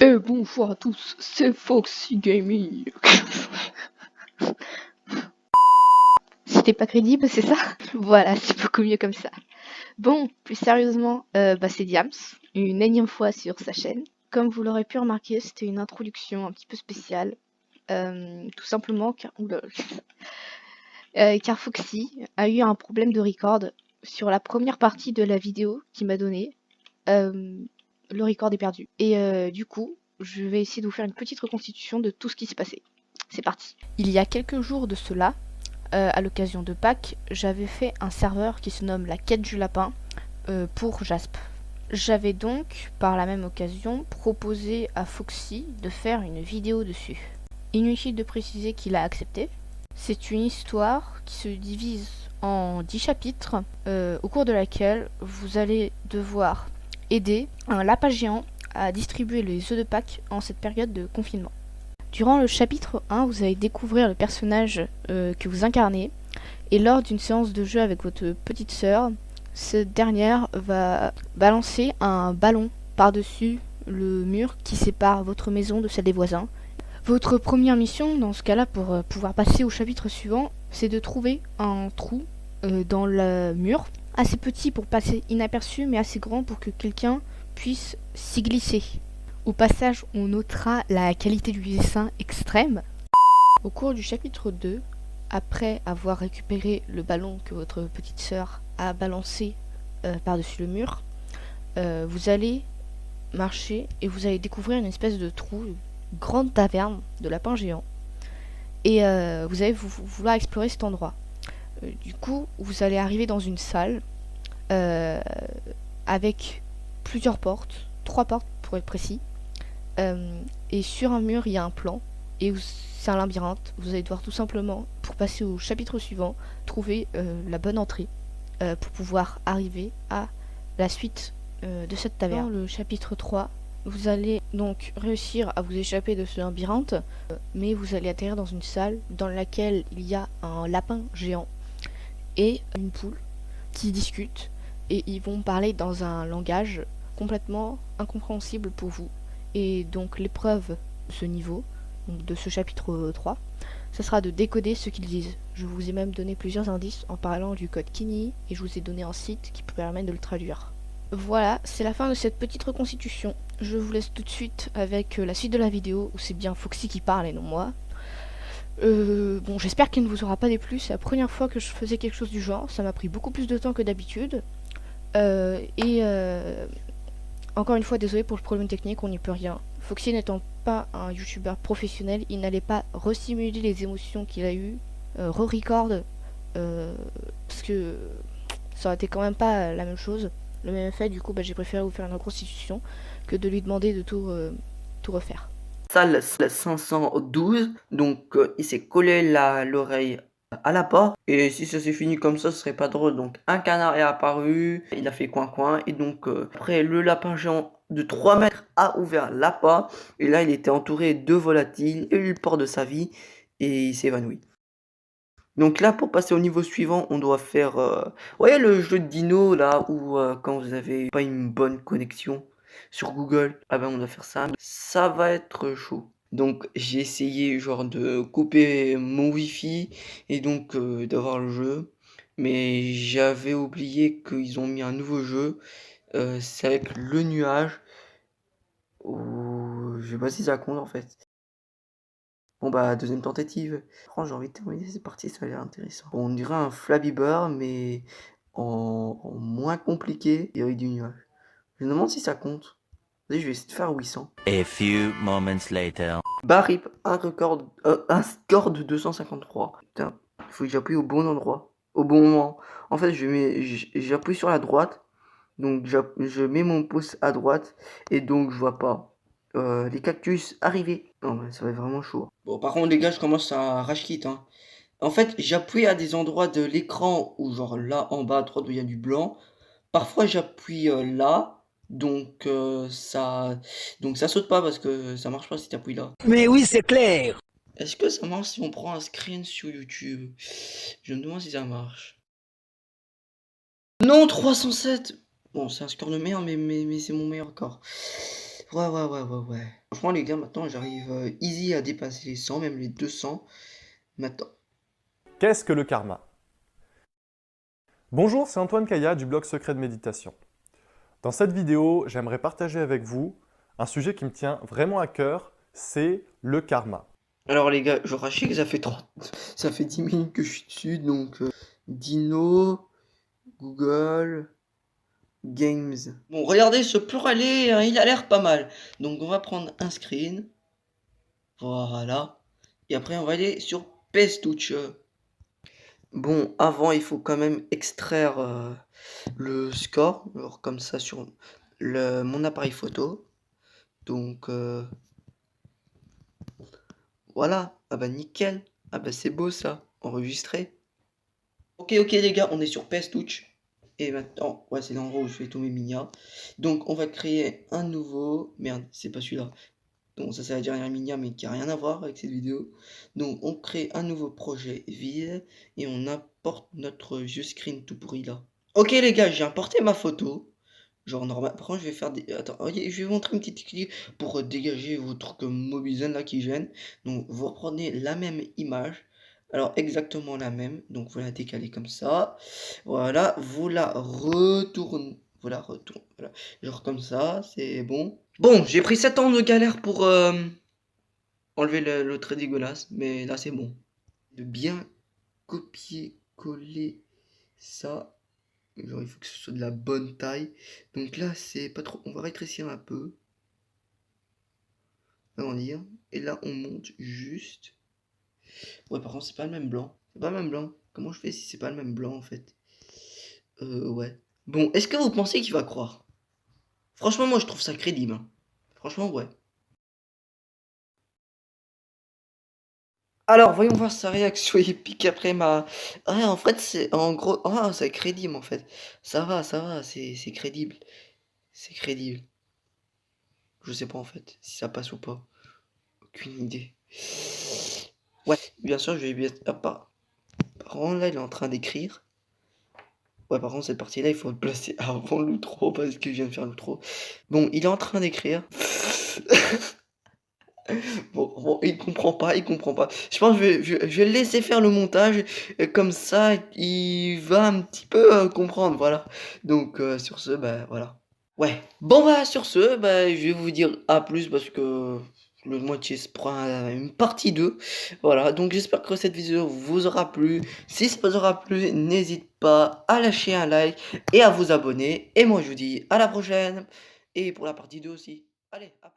Et bonjour à tous, c'est Foxy Gaming. C'était pas crédible, c'est ça? Voilà, c'est beaucoup mieux comme ça. Bon, plus sérieusement, c'est Diams, une énième fois sur sa chaîne. Comme vous l'aurez pu remarquer, c'était une introduction un petit peu spéciale. Tout simplement car Foxy a eu un problème de record sur la première partie de la vidéo qu'il m'a donnée. Le record est perdu. Et du coup, je vais essayer de vous faire une petite reconstitution de tout ce qui s'est passé. C'est parti. Il y a quelques jours de cela, à l'occasion de Pâques, j'avais fait un serveur qui se nomme la quête du lapin pour Jasp. J'avais donc, par la même occasion, proposé à Foxy de faire une vidéo dessus. Inutile de préciser qu'il a accepté. C'est une histoire qui se divise en 10 chapitres, au cours de laquelle vous allez devoir aider un lapin géant à distribuer les œufs de Pâques en cette période de confinement. Durant le chapitre 1, vous allez découvrir le personnage que vous incarnez, et lors d'une séance de jeu avec votre petite sœur, cette dernière va balancer un ballon par-dessus le mur qui sépare votre maison de celle des voisins. Votre première mission, dans ce cas-là, pour pouvoir passer au chapitre suivant, c'est de trouver un trou dans le mur, assez petit pour passer inaperçu, mais assez grand pour que quelqu'un puisse s'y glisser. Au passage, on notera la qualité du dessin extrême. Au cours du chapitre 2, après avoir récupéré le ballon que votre petite sœur a balancé par-dessus le mur, vous allez marcher et vous allez découvrir une espèce de trou, une grande taverne de lapins géants. Et vous allez vouloir explorer cet endroit. Du coup, vous allez arriver dans une salle avec plusieurs portes, 3 portes pour être précis. Et sur un mur, il y a un plan. Et c'est un labyrinthe. Vous allez devoir tout simplement, pour passer au chapitre suivant, trouver la bonne entrée pour pouvoir arriver à la suite de cette taverne. Dans le chapitre 3, vous allez donc réussir à vous échapper de ce labyrinthe, mais vous allez atterrir dans une salle dans laquelle il y a un lapin géant et une poule qui discutent, et ils vont parler dans un langage complètement incompréhensible pour vous. Et donc l'épreuve de ce niveau, donc de ce chapitre 3, ça sera de décoder ce qu'ils disent. Je vous ai même donné plusieurs indices en parlant du code Kini, et je vous ai donné un site qui permet de le traduire. Voilà, c'est la fin de cette petite reconstitution. Je vous laisse tout de suite avec la suite de la vidéo, où c'est bien Foxy qui parle et non moi. Bon, j'espère qu'il ne vous aura pas déplu, c'est la première fois que je faisais quelque chose du genre, ça m'a pris beaucoup plus de temps que d'habitude. Encore une fois, désolé pour le problème technique, on n'y peut rien. Foxy n'étant pas un youtubeur professionnel, il n'allait pas resimuler les émotions qu'il a eues, re-record, parce que ça aurait été quand même pas la même chose, le même effet. Du coup, j'ai préféré vous faire une reconstitution que de lui demander de tout refaire. Salle 512, donc il s'est collé l'oreille à la porte, et si ça s'est fini comme ça, ce serait pas drôle. Donc un canard est apparu, il a fait coin, et donc après le lapin géant de 3 mètres a ouvert la porte, et là il était entouré de volatiles, et eu le port de sa vie, et il s'est évanoui. Donc là, pour passer au niveau suivant, on doit faire ouais, le jeu de dino là, où quand vous avez pas une bonne connexion sur Google, ah ben on doit faire ça. Ça va être chaud. Donc j'ai essayé genre de couper mon wifi et donc d'avoir le jeu. Mais j'avais oublié qu'ils ont mis un nouveau jeu. C'est avec le nuage. Je sais pas si ça compte en fait. Bon bah, deuxième tentative. Franchement, j'ai envie de terminer, c'est parti, ça a l'air intéressant. Bon, on dirait un Flappy Bird, mais en moins compliqué et avec du nuage. Je me demande si ça compte. Vas-y, je vais essayer de faire 800. A few moments later. Barip, un score de 253. Putain, il faut que j'appuie au bon endroit, au bon moment. En fait, j'appuie sur la droite, donc je mets mon pouce à droite, et donc je vois pas les cactus arriver. Non, mais ça va être vraiment chaud. Bon, par contre, les gars, je commence à rage quit, hein. En fait, j'appuie à des endroits de l'écran où, genre là en bas à droite où il y a du blanc. Parfois, j'appuie là, donc ça saute pas parce que ça marche pas si tu appuies là. Mais oui, c'est clair. Est-ce que ça marche si on prend un screen sur YouTube? Je me demande si ça marche. Non, 307! Bon, c'est un score de merde, mais c'est mon meilleur score. Ouais. Franchement, les gars, maintenant, j'arrive easy à dépasser les 100, même les 200. Maintenant. Qu'est-ce que le karma? Bonjour, c'est Antoine Kaya du blog Secret de Méditation. Dans cette vidéo, j'aimerais partager avec vous un sujet qui me tient vraiment à cœur, c'est le karma. Alors, les gars, je rachis que ça fait 10 minutes que je suis dessus, donc Dino, Google, Games. Bon, regardez ce pluralet, hein, il a l'air pas mal. Donc, on va prendre un screen. Voilà. Et après, on va aller sur Pestuch. Bon, avant, il faut quand même extraire le score, alors, comme ça sur mon appareil photo. Donc, voilà. Ah bah nickel. Ah bah c'est beau ça. Enregistré. Ok, les gars, on est sur Pestuch. Et maintenant, ouais, c'est l'endroit où je fais tous mes minia. Donc, on va créer un nouveau. Merde, c'est pas celui-là. Donc, ça, c'est la dernière minia, mais qui a rien à voir avec cette vidéo. Donc, on crée un nouveau projet vide et on importe notre vieux screen tout pourri là. Ok, les gars, j'ai importé ma photo. Genre, normal. Par contre, je vais faire des. Attends, ok, je vais vous montrer une petite technique pour dégager vos trucs Mobizen là qui gênent. Donc, vous reprenez la même image. Alors, exactement la même. Donc, vous la décalez comme ça. Voilà, vous la retournez. Voilà, retourne. Voilà. Genre comme ça, c'est bon. Bon, j'ai pris 7 ans de galère pour enlever le trait dégueulasse. Mais là, c'est bon. De bien copier-coller ça. Genre, il faut que ce soit de la bonne taille. Donc là, c'est pas trop. On va rétrécir un peu. Agrandir. Et là, on monte juste. Ouais, par contre, c'est pas le même blanc. C'est pas le même blanc. Comment je fais si c'est pas le même blanc en fait? Ouais. Bon, est-ce que vous pensez qu'il va croire? Franchement, moi, je trouve ça crédible, hein. Franchement, ouais. Alors, voyons voir sa réaction épique après ma. Ah, en fait, c'est. En gros. Ah, c'est crédible en fait. Ça va, c'est crédible. C'est crédible. Je sais pas en fait si ça passe ou pas. Aucune idée. Ouais, bien sûr, je vais bien. Ah, par contre, là, il est en train d'écrire. Ouais, par contre, cette partie-là, il faut le placer avant l'outro parce que je viens de faire l'outro. Bon, il est en train d'écrire. Bon, il comprend pas, il comprend pas. Je pense que je vais le laisser faire le montage. Comme ça, il va un petit peu comprendre, voilà. Donc, sur ce, bah, voilà. Ouais. Bon, bah, sur ce, bah, je vais vous dire à plus parce que le moitié se prend une partie 2. Voilà. Donc, j'espère que cette vidéo vous aura plu. Si ça vous aura plu, n'hésite pas à lâcher un like et à vous abonner. Et moi, je vous dis à la prochaine. Et pour la partie 2 aussi. Allez, à